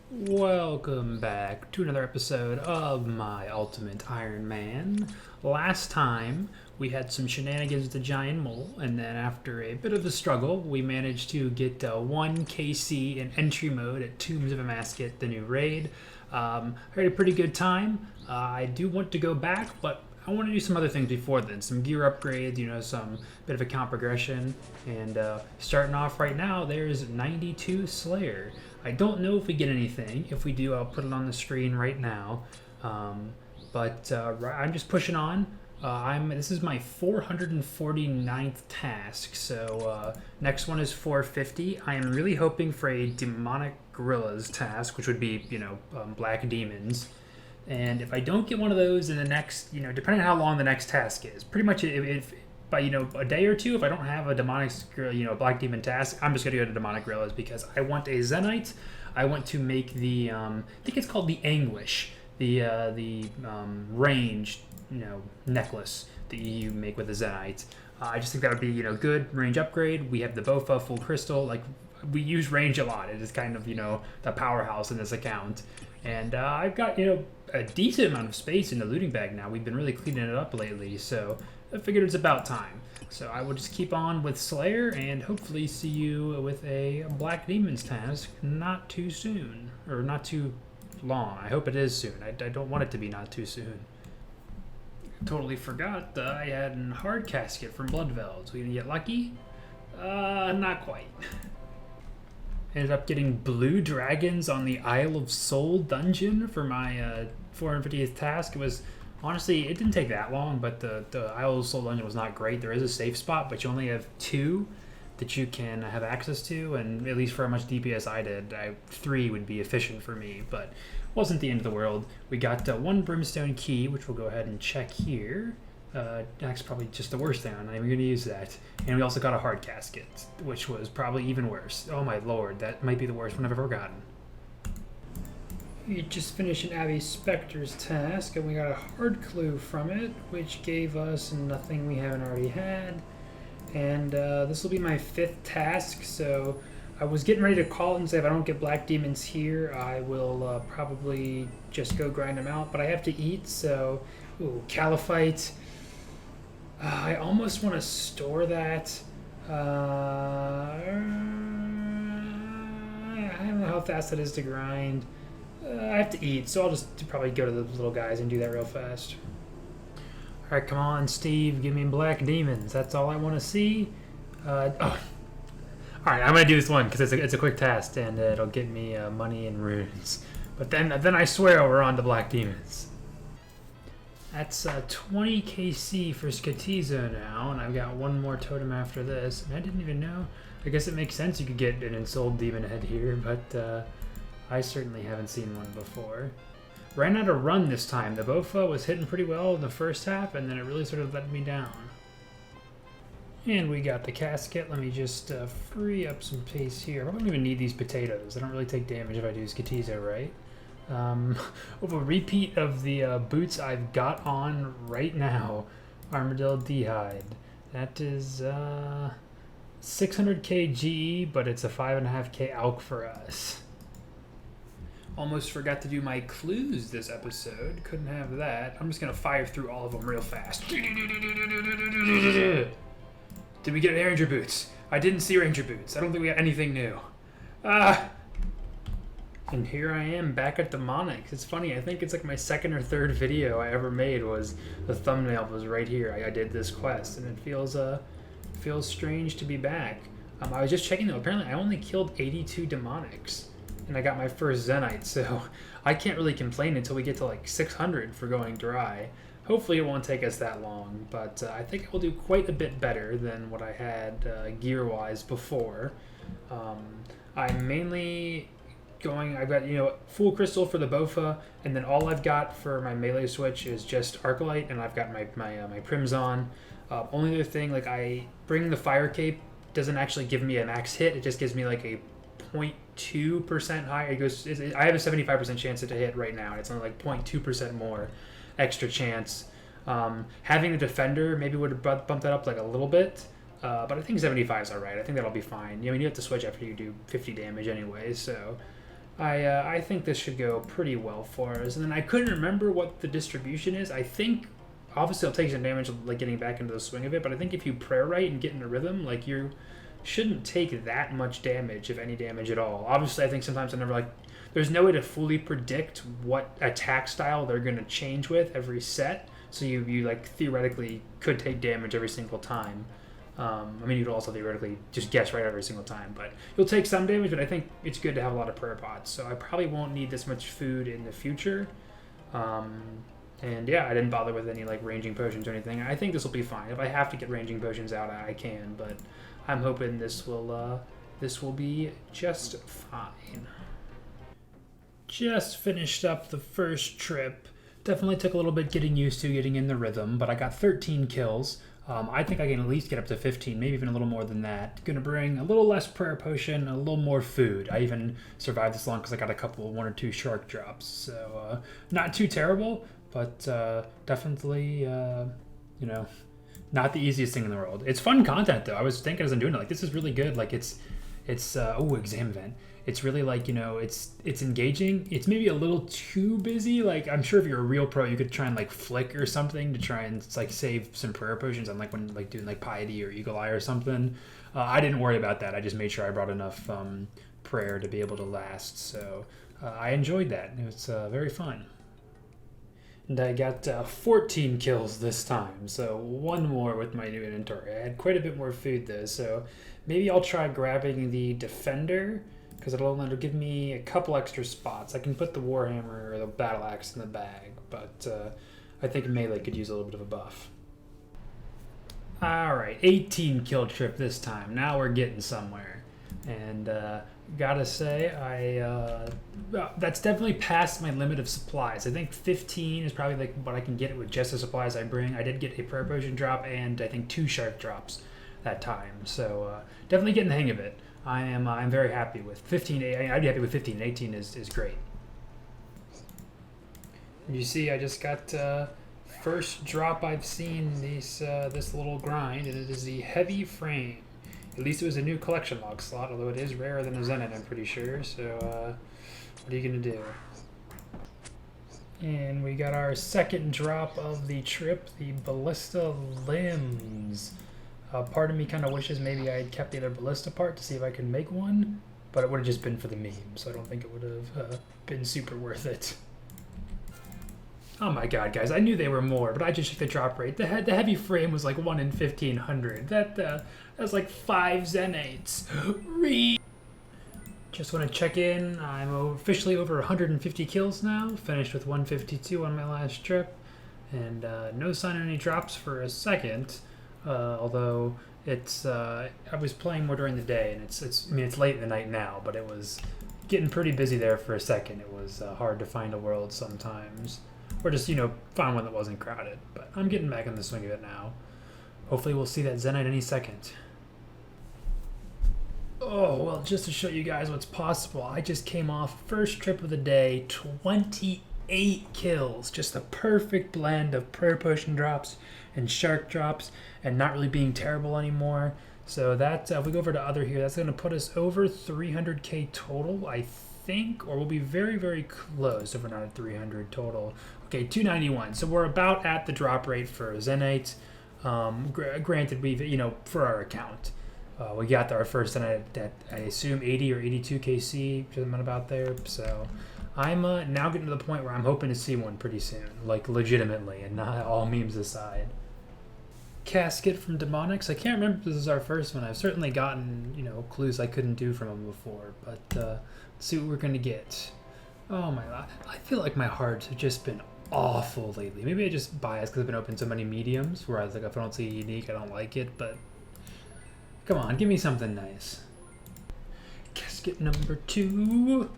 Welcome back to another episode of my Ultimate Iron Man. Last time we had some shenanigans with the giant mole, and then after a bit of a struggle, we managed to get 1 KC in entry mode at Tombs of Amasket, the new raid. I had a pretty good time. I do want to go back, but I want to do some other things before then. Some gear upgrades, some bit of account progression. And starting off right now, there's 92 Slayer. I don't know if we get anything. If we do, I'll put it on the screen right now. But I'm just pushing on. This is my 449th task, so next one is 450. I am really hoping for a demonic gorillas task, which would be, black demons. And if I don't get one of those in the next, depending on how long the next task is, pretty much if by a day or two, if I don't have a demonic, black demon task, I'm just gonna go to demonic gorillas because I want a zenyte. I want to make the I think it's called the anguish, the range, necklace that you make with the zenyte. I just think that would be good range upgrade. We have the Bofa full crystal. Like we use range a lot. It is kind of the powerhouse in this account. And I've got a decent amount of space in the looting bag now. We've been really cleaning it up lately, so I figured it's about time. So I will just keep on with Slayer and hopefully see you with a Black Demons task not too soon, or not too long. I hope it is soon. I don't want it to be not too soon. Totally forgot that I had a hard casket from Bloodveld. We gonna get lucky? Not quite. Ended up getting blue dragons on the Isle of Soul dungeon for my 450th task. It was, honestly, it didn't take that long, but the Isle of Soul dungeon was not great. There is a safe spot, but you only have 2 that you can have access to, and at least for how much DPS I did, 3 would be efficient for me, but wasn't the end of the world. We got 1 brimstone key, which we'll go ahead and check here. That's probably just the worst thing. I'm not even going to use that. And we also got a hard casket, which was probably even worse. Oh my lord, that might be the worst one I've ever gotten. We just finished an Abbey Specter's task, and we got a hard clue from it, which gave us nothing we haven't already had. And this will be my 5th task, so I was getting ready to call it and say if I don't get black demons here, I will probably just go grind them out. But I have to eat, so... Ooh, Caliphite. I almost want to store that. I don't know how fast that is to grind. I have to eat, so I'll just probably go to the little guys and do that real fast. Alright, come on, Steve. Give me black demons. That's all I want to see. Alright, I'm going to do this one because it's a quick task and it'll get me money and runes. But then I swear we're on to black demons. That's 20 KC for Skatizo now, and I've got 1 more totem after this. And I didn't even know. I guess it makes sense you could get an Ensouled Demon head here, but I certainly haven't seen one before. Ran out of run this time. The Bofa was hitting pretty well in the first half, and then it really sort of let me down. And we got the casket. Let me just free up some pace here. I don't even need these potatoes. I don't really take damage if I do Skatizo, right? Of a repeat of the boots I've got on right now. Armadillo D'hide. That is 600k GE, but it's a 5.5k ALK for us. Almost forgot to do my clues this episode. Couldn't have that. I'm just going to fire through all of them real fast. Did we get Ranger Boots? I didn't see Ranger Boots. I don't think we got anything new. And here I am back at Demonics. It's funny, I think it's like my 2nd or 3rd video I ever made was the thumbnail was right here. I did this quest, and it feels strange to be back. I was just checking though, apparently I only killed 82 Demonics, and I got my first zenyte, so I can't really complain until we get to like 600 for going dry. Hopefully it won't take us that long, but I think we'll do quite a bit better than what I had gear-wise before. I'm mainly... I've got full crystal for the Bofa, and then all I've got for my melee switch is just Arclight, and I've got my Primzon. Only other thing, like I bring the Fire Cape doesn't actually give me a max hit; it just gives me like a 0.2% higher. I have a 75% chance to hit right now. It's only like 0.2% more extra chance. Having the Defender maybe would have bumped that up like a little bit. But I think 75 is alright. I think that'll be fine. You have to switch after you do 50 damage anyway, so I think this should go pretty well for us. And then I couldn't remember what the distribution is. I think obviously I'll take some damage like getting back into the swing of it, but I think if you prayer right and get in a rhythm, like you shouldn't take that much damage, if any damage at all. Obviously, I think sometimes I never like. There's no way to fully predict what attack style they're going to change with every set. So you like theoretically could take damage every single time. I mean, you could also theoretically just guess right every single time, but you'll take some damage. But I think it's good to have a lot of prayer pots. So I probably won't need this much food in the future. And yeah, I didn't bother with any like ranging potions or anything. I think this will be fine. If I have to get ranging potions out, I can. But I'm hoping this will be just fine. Just finished up the first trip. Definitely took a little bit getting used to getting in the rhythm, but I got 13 kills. I think I can at least get up to 15, maybe even a little more than that. Gonna bring a little less prayer potion, a little more food. I even survived this long because I got a couple, one or two shark drops. So not too terrible, but definitely, not the easiest thing in the world. It's fun content though. I was thinking as I'm doing it, like this is really good. Like it's exam event. It's really like, it's engaging. It's maybe a little too busy. Like I'm sure if you're a real pro, you could try and like flick or something to try and like save some prayer potions on like when like doing like piety or eagle eye or something. I didn't worry about that. I just made sure I brought enough prayer to be able to last. So I enjoyed that. It was very fun. And I got 14 kills this time, so one more with my new inventory. I had quite a bit more food though, so maybe I'll try grabbing the defender, because it'll give me a couple extra spots. I can put the warhammer or the battle axe in the bag, but I think melee could use a little bit of a buff. Alright, 18 kill trip this time. Now we're getting somewhere. And gotta say, that's definitely past my limit of supplies. I think 15 is probably like what I can get with just the supplies I bring. I did get a prayer potion drop and I think 2 shark drops that time. So definitely getting the hang of it. I'm very happy with 15. I'd be happy with 15. 18 is great. You see, I just got first drop I've seen this little grind, and it is the heavy frame. At least it was a new collection log slot, although it is rarer than a zenyte, I'm pretty sure. So what are you gonna do? And we got our second drop of the trip, the Ballista limbs. Part of me kind of wishes maybe I had kept the other Ballista part to see if I could make one, but it would have just been for the meme, so I don't think it would have been super worth it. Oh my god, guys, I knew they were more, but I just checked the drop rate. The heavy frame was like 1 in 1,500. That's like 5 zenytes. Just want to check in. I'm officially over 150 kills now. Finished with 152 on my last trip. And no sign of any drops for a second. Although it's I was playing more during the day, and it's late in the night now, but it was getting pretty busy there for a second. It was hard to find a world sometimes. Or just, find one that wasn't crowded. But I'm getting back in the swing of it now. Hopefully we'll see that zenyte any second. Oh, well, just to show you guys what's possible, I just came off first trip of the day, 28 kills. Just a perfect blend of prayer potion drops and shark drops and not really being terrible anymore. So that, if we go over to other here, that's going to put us over 300k total, I think, or we'll be very, very close if we're not at 300 total. Okay, 291. So we're about at the drop rate for zenyte. Granted, we've, for our account, we got our first zenyte at, I assume, 80 or 82 KC, something about there. So I'm now getting to the point where I'm hoping to see one pretty soon, like legitimately, and not all memes aside. Casket from Demonics. I can't remember if this is our first one. I've certainly gotten, clues I couldn't do from them before, but let's see what we're gonna get. Oh my god, I feel like my hearts have just been awful lately. Maybe I just biased because I've been opening so many mediums, whereas like if I don't see a unique, I don't like it, but come on, give me something nice. Casket number 2.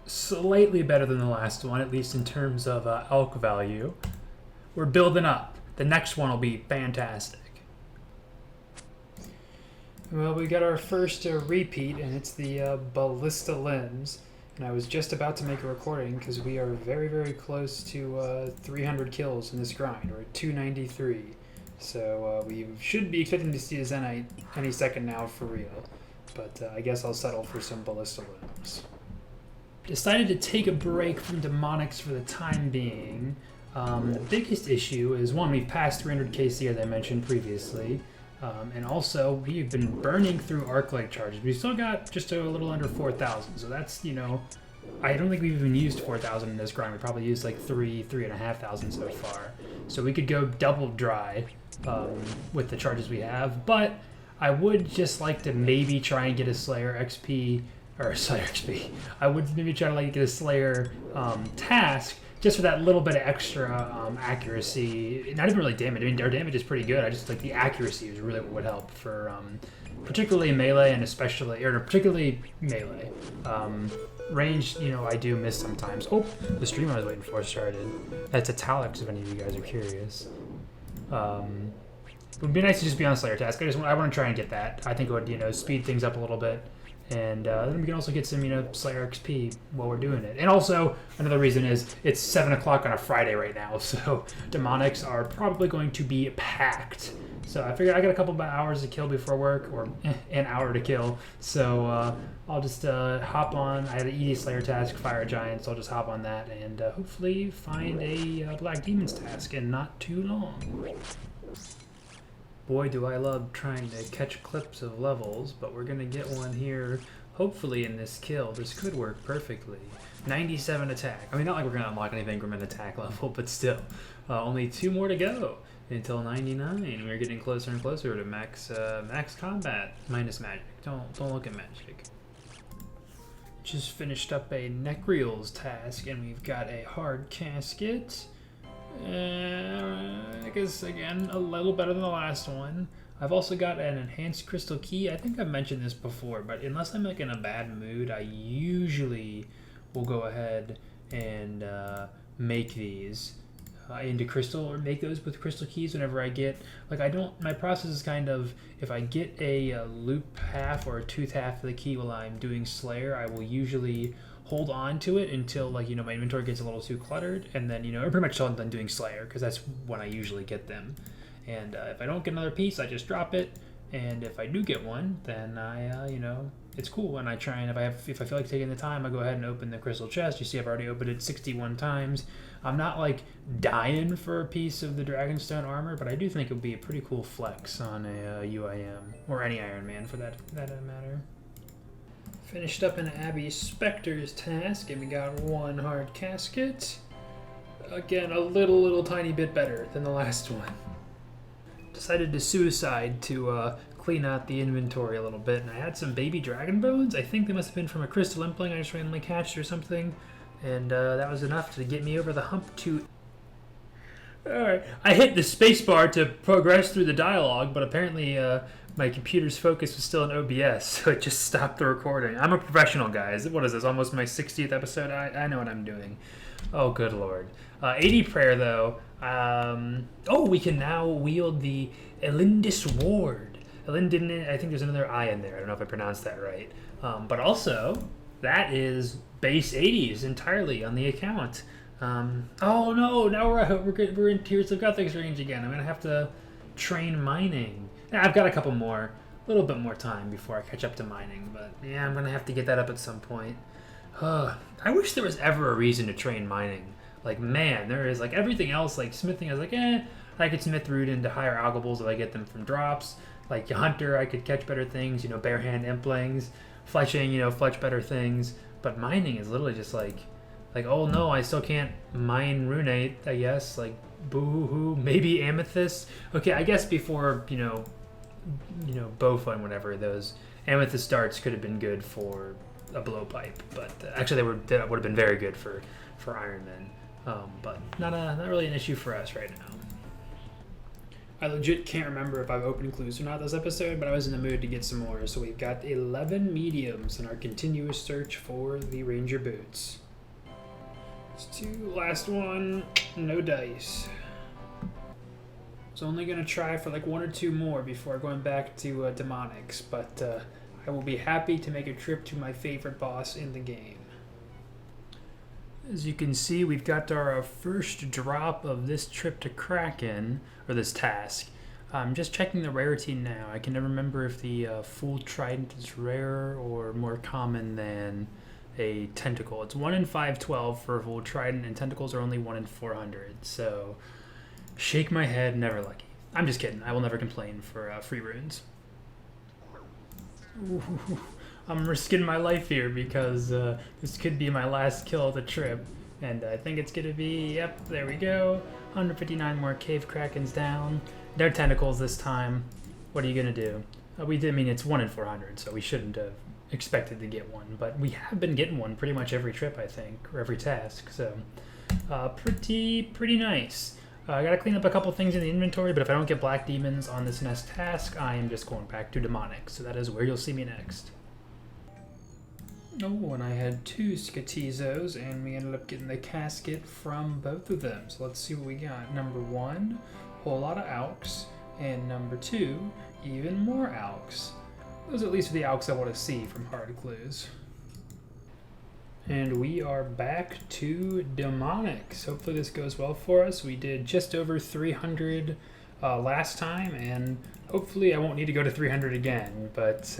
Slightly better than the last one, at least in terms of elk value. We're building up. The next one will be fantastic. Well, we got our first repeat, and it's the Ballista limbs. And I was just about to make a recording because we are very, very close to 300 kills in this grind. We're at 293. So we should be expecting to see a zenyte any second now for real. but I guess I'll settle for some Ballista limbs. Decided to take a break from demonics for the time being. The biggest issue is, one, we've passed 300 KC as I mentioned previously, and also we've been burning through Arclight charges. We've still got just a little under 4,000, so that's, you know, I don't think we've even used 4,000 in this grind. We probably used like 3,500 so far. So we could go double dry with the charges we have, but I would just like to maybe try and get a Slayer XP, or Slayer XP. I would maybe try to like get a Slayer task, just for that little bit of extra accuracy. Not even really damage. I mean, our damage is pretty good. I just like the accuracy is really what would help for particularly melee and especially, or particularly melee. Range, you know, I do miss sometimes. Oh, the stream I was waiting for started. That's italics if any of you guys are curious. It would be nice to just be on Slayer task. I want to try and get that. I think it would, you know, speed things up a little bit. And then we can also get some, you know, Slayer XP while we're doing it. And also, another reason is it's 7 o'clock on a Friday right now, so demonics are probably going to be packed. So I figured I got a couple of hours to kill before work, or an hour to kill. So I'll just hop on. I had an ED Slayer task, Fire a Giant, so I'll just hop on that and hopefully find a Black Demons task in not too long. Boy, do I love trying to catch clips of levels, but we're going to get one here, hopefully in this kill. This could work perfectly. 97 attack. I mean, not like we're going to unlock anything from an attack level, but still. Only 2 more to go until 99. We're getting closer and closer to max combat, minus magic. Don't look at magic. Just finished up a Necreals task, and we've got a hard casket. I guess, again, a little better than the last one. I've also got an enhanced crystal key. I think I've mentioned this before, but unless I'm like in a bad mood, I usually will go ahead and make these into crystal, or make those with crystal keys whenever I get, like, my process is kind of, if I get a loop half or a tooth half of the key while I'm doing Slayer, I will usually hold on to it until, like, you know, my inventory gets a little too cluttered, and then, you know, pretty much till I'm done doing Slayer, because that's when I usually get them. And if I don't get another piece, I just drop it, and if I do get one, then I, you know, it's cool. And I try, and if I feel like taking the time, I go ahead and open the crystal chest. You see I've already opened it 61 times. I'm not, like, dying for a piece of the Dragonstone armor, but I do think it would be a pretty cool flex on a UIM, or any Iron Man for that matter. Finished up an Abbey Spectre's task, and we got 1 hard casket. Again, a little tiny bit better than the last one. Decided to suicide to clean out the inventory a little bit, and I had some baby dragon bones. I think they must have been from a crystal impling I just randomly catched or something, and that was enough to get me over the hump to... Alright, I hit the spacebar to progress through the dialogue, but apparently my computer's focus was still in OBS, so it just stopped the recording. I'm a professional, guys. What is this, almost my 60th episode? I know what I'm doing. Oh, good lord. 80 prayer, though. Oh, we can now wield the Elindis Ward. Elindin, I think there's another I in there. I don't know if I pronounced that right. But also, that is base 80s entirely on the account. Oh no, now we're in Tears of Guthix range again. I'm going to have to train mining. I've got a little bit more time before I catch up to mining, but yeah, I'm going to have to get that up at some point. I wish there was ever a reason to train mining. Like, man, there is, like, everything else, like smithing, I was like, I could smith root into higher algables if I get them from drops. Like Hunter, I could catch better things, you know, bare hand implings. Fletching, you know, fletch better things. But mining is literally just like, oh no, I still can't mine runate, I guess. Like, boo-hoo, maybe amethyst. Okay, I guess before, you know, Bofa and whatever, those amethyst darts could have been good for a blowpipe. But actually, that would have been very good for Iron Men. But not really an issue for us right now. I legit can't remember if I've opened clues or not this episode, but I was in the mood to get some more. So we've got 11 mediums in our continuous search for the Ranger boots. Last one, no dice. So only going to try for like 1 or 2 more before going back to demonics, but I will be happy to make a trip to my favorite boss in the game. As you can see, we've got our first drop of this trip to Kraken, or this task. I'm just checking the rarity now. I can never remember if the full trident is rare or more common than a tentacle. It's 1 in 512 for a full trident, and tentacles are only 1 in 400. So, shake my head, never lucky. I'm just kidding. I will never complain for free runes. Ooh, I'm risking my life here because this could be my last kill of the trip. And I think it's going to be, yep, there we go. 159 more cave krakens down. They're tentacles this time. What are you going to do? I mean, it's 1 in 400, so we shouldn't have expected to get one. But we have been getting one pretty much every trip, I think, or every task. So pretty nice. I got to clean up a couple things in the inventory, but if I don't get black demons on this next task, I am just going back to demonic. So that is where you'll see me next. Oh, and I had 2 Scatizos, and we ended up getting the casket from both of them. So let's see what we got. Number 1, whole lot of Alks, and number 2, even more Alks. Those are at least the Alks I want to see from hard clues. And we are back to demonics. Hopefully this goes well for us. We did just over 300 last time, and hopefully I won't need to go to 300 again, but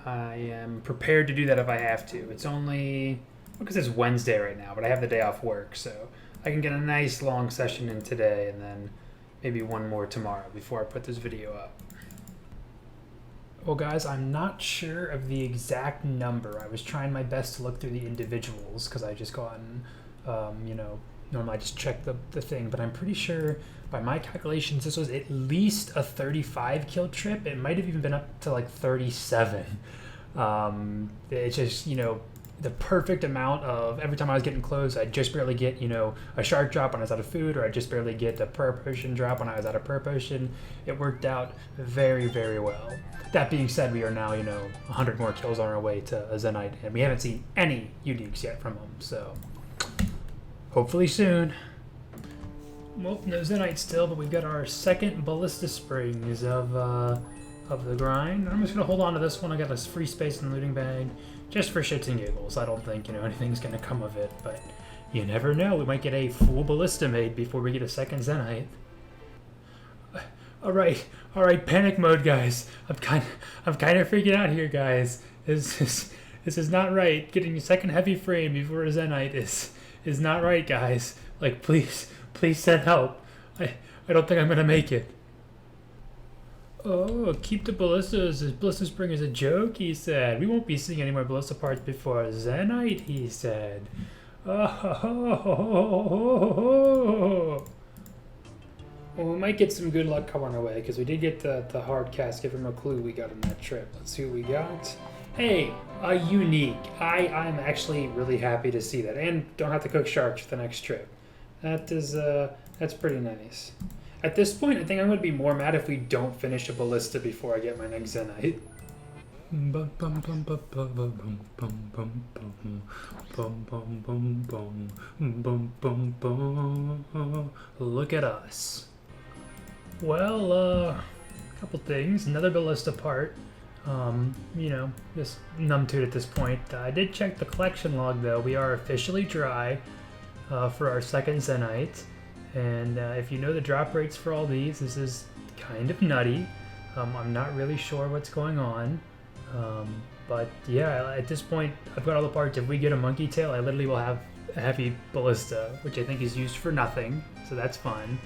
I am prepared to do that if I have to. It's only, because it's Wednesday right now, but I have the day off work, so I can get a nice long session in today and then maybe one more tomorrow before I put this video up. Well, guys, I'm not sure of the exact number. I was trying my best to look through the individuals because I just gotten, normally I just check the thing, but I'm pretty sure by my calculations this was at least a 35 kill trip. It might have even been up to like 37. It's just, the perfect amount of every time I was getting close, I'd just barely get, a shark drop when I was out of food, or I'd just barely get a prayer potion drop when I was out of prayer potion. It worked out very, very well. That being said, we are now, 100 more kills on our way to a Zenyte, and we haven't seen any uniques yet from them, so hopefully soon. Well, no Zenyte still, but we've got our second Ballista Springs of the grind. I'm just going to hold on to this one. I got this free space in the looting bag just for shits and giggles. I don't think, anything's going to come of it, but you never know. We might get a full Ballista made before we get a second Zenyte. All right, panic mode, guys. I'm kind of freaking out here, guys. This is not right. Getting a second heavy frame before a Zenyte is not right, guys. Like, please send help. I don't think I'm gonna make it. Oh, keep the ballistas. This Ballista Spring is a joke, he said. We won't be seeing any more Ballista parts before Zenyte, he said. Oh. Well, we might get some good luck coming our way, because we did get the hard casket from a clue we got on that trip. Let's see what we got. Hey, a unique. I'm actually really happy to see that, and don't have to cook sharks for the next trip. That's pretty nice. At this point, I think I'm going to be more mad if we don't finish a Ballista before I get my next Zenyte. Look at us. Well, a couple things. Another Ballista part. Just numb to it at this point. I did check the collection log, though. We are officially dry for our second Zenyte. And if you know the drop rates for all these, this is kind of nutty. I'm not really sure what's going on. But yeah, at this point, I've got all the parts. If we get a monkey tail, I literally will have a heavy Ballista, which I think is used for nothing. So that's fun.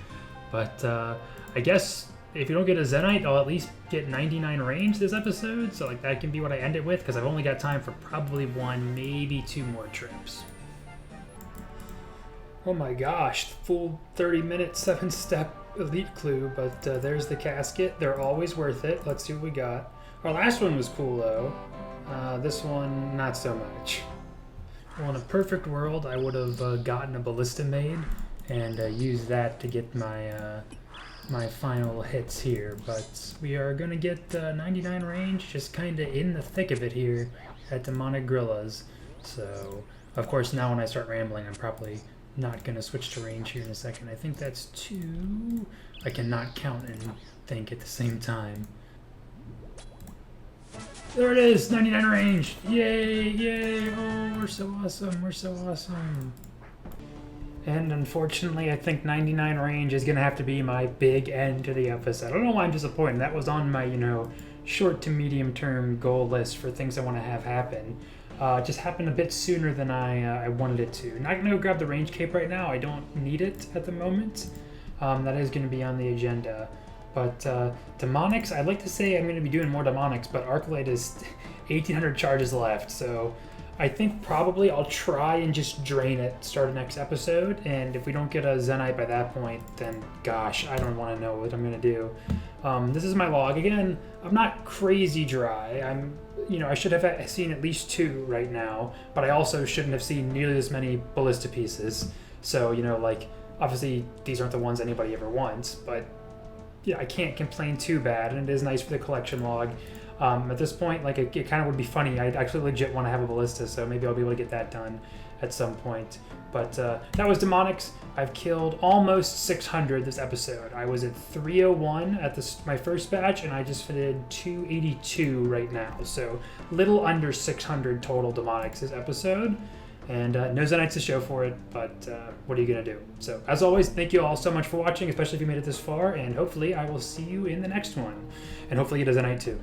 But I guess if you don't get a Zenyte, I'll at least get 99 range this episode. So like that can be what I end it with, because I've only got time for probably 1, maybe 2 more trips. Oh my gosh, full 30-minute 7-step elite clue, but there's the casket. They're always worth it. Let's see what we got. Our last one was cool though. This one, not so much. Well, in a perfect world, I would have gotten a Ballista made and used that to get my my final hits here, but we are going to get 99 range, just kind of in the thick of it here at Demonic Gorillas. So, of course, now when I start rambling, I'm probably not going to switch to range here in a second. I think that's 2. I cannot count and think at the same time. There it is, 99 range. Yay, yay. Oh, we're so awesome. We're so awesome. And unfortunately, I think 99 range is going to have to be my big end to the episode. I don't know why I'm disappointed. That was on my, short to medium term goal list for things I want to have happen. It just happened a bit sooner than I wanted it to. Not going to go grab the range cape right now. I don't need it at the moment. That is going to be on the agenda. But demonics, I'd like to say I'm going to be doing more demonics, but Arclight is 1,800 charges left, so I think probably I'll try and just drain it, start the next episode, and if we don't get a Zenyte by that point, then gosh, I don't want to know what I'm going to do. This is my log. Again, I'm not crazy dry. I should have seen at least 2 right now, but I also shouldn't have seen nearly as many ballista pieces. So, obviously these aren't the ones anybody ever wants, but yeah, I can't complain too bad, and it is nice for the collection log. At this point, it kind of would be funny. I actually legit want to have a ballista, so maybe I'll be able to get that done at some point. But that was demonics. I've killed almost 600 this episode. I was at 301 at my first batch, and I just did 282 right now. So little under 600 total demonics this episode. And no Zenytes to show for it, but what are you going to do? So, as always, thank you all so much for watching, especially if you made it this far, and hopefully I will see you in the next one. And hopefully you get a Zenyte too.